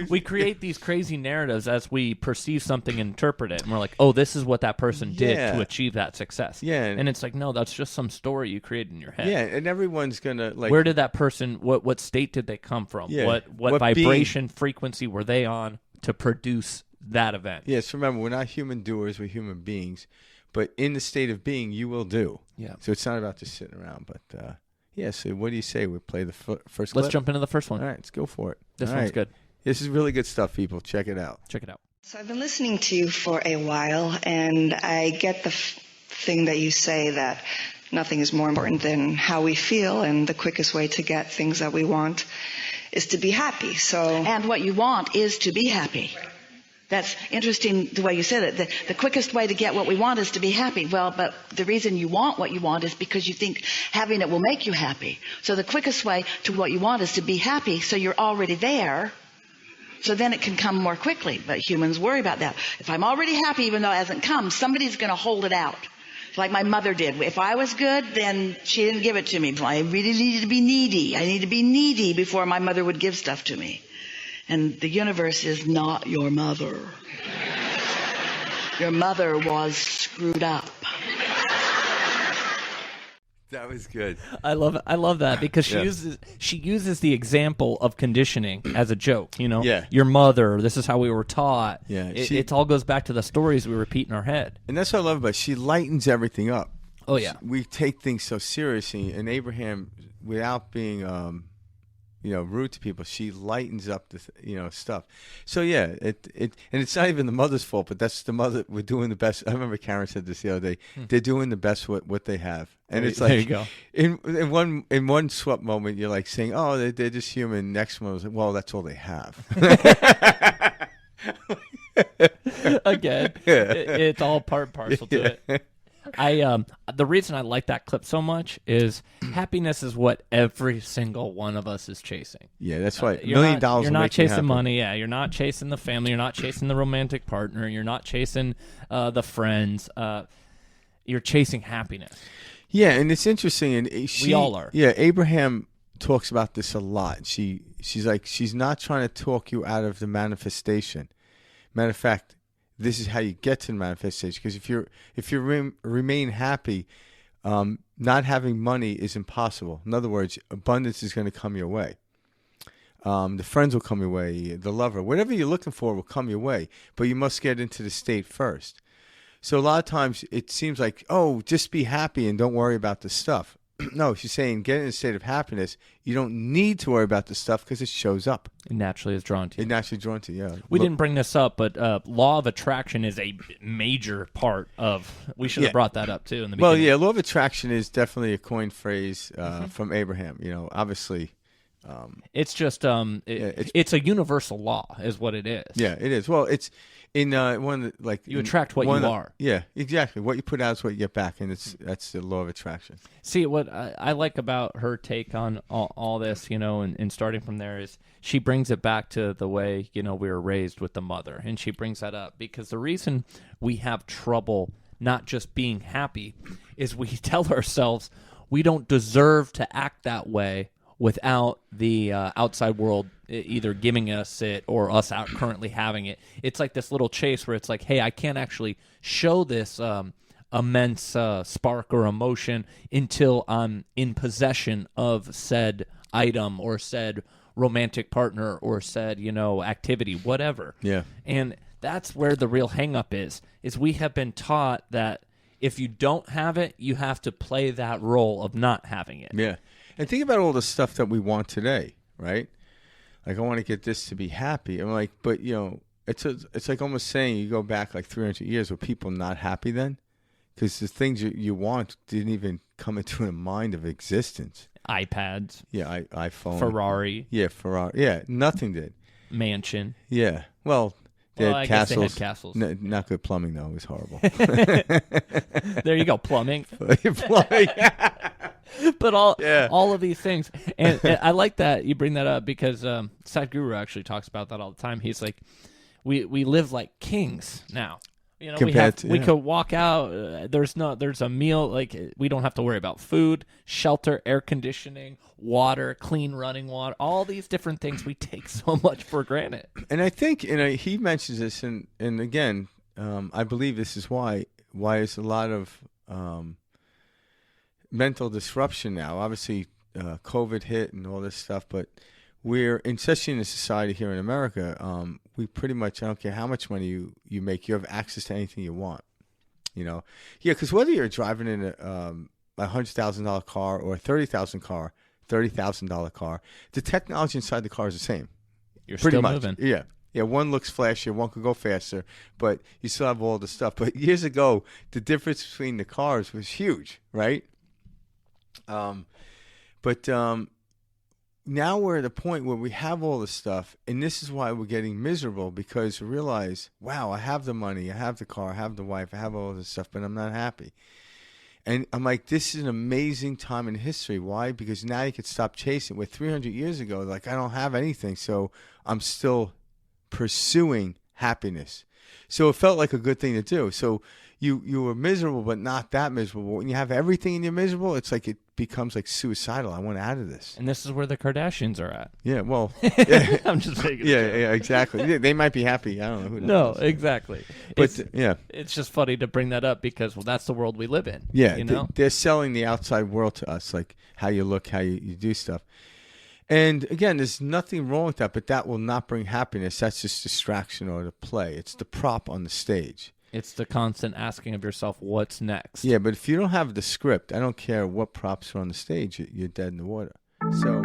we create these crazy narratives as we perceive something and interpret it, and we're like, oh, this is what that person did to achieve that success. Yeah, and it's like, no, that's just some story you created in your head. Yeah, and everyone's gonna like. Where did that person? What state did they come from? Yeah. What vibration frequency were they on to produce that event? Yes, remember, we're not human doers; we're human beings. But in the state of being, you will do. Yeah. So it's not about just sitting around. But yeah. So what do you say? We play the first clip? Let's jump into the first one. All right, let's go for it. This one's good. This is really good stuff, people. Check it out. Check it out. So I've been listening to you for a while, and I get the thing that you say that nothing is more important than how we feel, and the quickest way to get things that we want is to be happy. And what you want is to be happy. That's interesting the way you said it. The quickest way to get what we want is to be happy. Well, but the reason you want what you want is because you think having it will make you happy. So the quickest way to what you want is to be happy, so you're already there. So then it can come more quickly. But humans worry about that. If I'm already happy, even though it hasn't come, somebody's going to hold it out. Like my mother did. If I was good, then she didn't give it to me. I really needed to be needy. I need to be needy before my mother would give stuff to me. And the universe is not your mother. Your mother was screwed up. That was good. I love it. I love that because she uses the example of conditioning as a joke. You know, your mother. This is how we were taught. Yeah, it all goes back to the stories we repeat in our head. And that's what I love about it. She lightens everything up. Oh yeah, we take things so seriously, and Abraham, without being rude to people, she lightens up the stuff. So yeah, and it's not even the mother's fault, but that's the mother. We're doing the best. I remember Karen said this the other day. They're doing the best with what they have, and it's like, there you go. In one swap moment, you're like saying, "Oh, they're just human." Next one was like, "Well, that's all they have." Again, it's all part and parcel to it. The reason I like that clip so much is happiness is what every single one of us is chasing. Yeah, that's right. $1 You're million not will not make chasing you money. Yeah, you're not chasing the family. You're not chasing the romantic partner. You're not chasing the friends. You're chasing happiness. Yeah, and it's interesting. And we all are. Yeah, Abraham talks about this a lot. She's like, she's not trying to talk you out of the manifestation. Matter of fact, this is how you get to the manifestation. Because if you remain happy, not having money is impossible. In other words, abundance is going to come your way. The friends will come your way. The lover, whatever you're looking for, will come your way. But you must get into the state first. So a lot of times it seems like, oh, just be happy and don't worry about the stuff. No, she's saying get in a state of happiness. You don't need to worry about the stuff because it shows up. It naturally is drawn to you. It naturally drawn to you, yeah. We didn't bring this up, but law of attraction is a major part of... We should have brought that up, too, in the beginning. Well, yeah, law of attraction is definitely a coined phrase from Abraham. Obviously... it's just it's a universal law, is what it is. Yeah, it is. Well, it's in one of the, like you attract what you are. Yeah, exactly. What you put out is what you get back, and that's the law of attraction. See, what I like about her take on all this, and starting from there is she brings it back to the way we were raised with the mother, and she brings that up because the reason we have trouble not just being happy is we tell ourselves we don't deserve to act that way without the outside world either giving us it or us out currently having it. It's like this little chase where it's like, hey, I can't actually show this immense spark or emotion until I'm in possession of said item or said romantic partner or said, activity, whatever. Yeah. And that's where the real hang-up is we have been taught that if you don't have it, you have to play that role of not having it. Yeah. And think about all the stuff that we want today, right? Like, I want to get this to be happy. I'm like, but, it's like almost saying you go back like 300 years with people not happy then? Because the things you want didn't even come into the mind of existence. iPads. Yeah, iPhone. Ferrari. Yeah, Ferrari. Yeah, nothing did. Mansion. Yeah. Well, they had I castles. guess they had castles. No, not good plumbing, though. It was horrible. There you go, plumbing. Plumbing. But all of these things, and I like that you bring that up because Sadhguru actually talks about that all the time. He's like, we live like kings now. You know, Compared we to, could walk out. There's a meal. Like, we don't have to worry about food, shelter, air conditioning, water, clean running water. All these different things we take so much for granted. And I think he mentions this, and again, I believe this is why there's a lot of mental disruption now. Obviously, COVID hit and all this stuff, but especially in a society here in America, we pretty much, I don't care how much money you make, you have access to anything you want. You know, yeah, because whether you're driving in a $100,000 car or a $30,000 car, the technology inside the car is the same. You're pretty still much. moving. Yeah. Yeah, one looks flashier, one could go faster, but you still have all the stuff. But years ago, the difference between the cars was huge, right? But now we're at a point where we have all the stuff, and this is why we're getting miserable, because we realize, wow, I have the money, I have the car, I have the wife, I have all this stuff, but I'm not happy. And I'm like, this is an amazing time in history. Why? Because now you can stop chasing. Where 300 years ago, like, I don't have anything, so I'm still pursuing happiness. So it felt like a good thing to do. So you were miserable, but not that miserable. When you have everything and you're miserable, it's like it becomes like suicidal. I want out of this. And this is where the Kardashians are at. Yeah, well, yeah, I'm just making yeah, exactly. They might be happy. I don't know. Who knows? No, exactly. But it's just funny to bring that up because, well, that's the world we live in. Yeah, you know? They're selling the outside world to us, like how you look, how you do stuff. And again, there's nothing wrong with that, but that will not bring happiness. That's just distraction or the play. It's the prop on the stage. It's the constant asking of yourself, what's next? Yeah, but if you don't have the script, I don't care what props are on the stage, you're dead in the water. So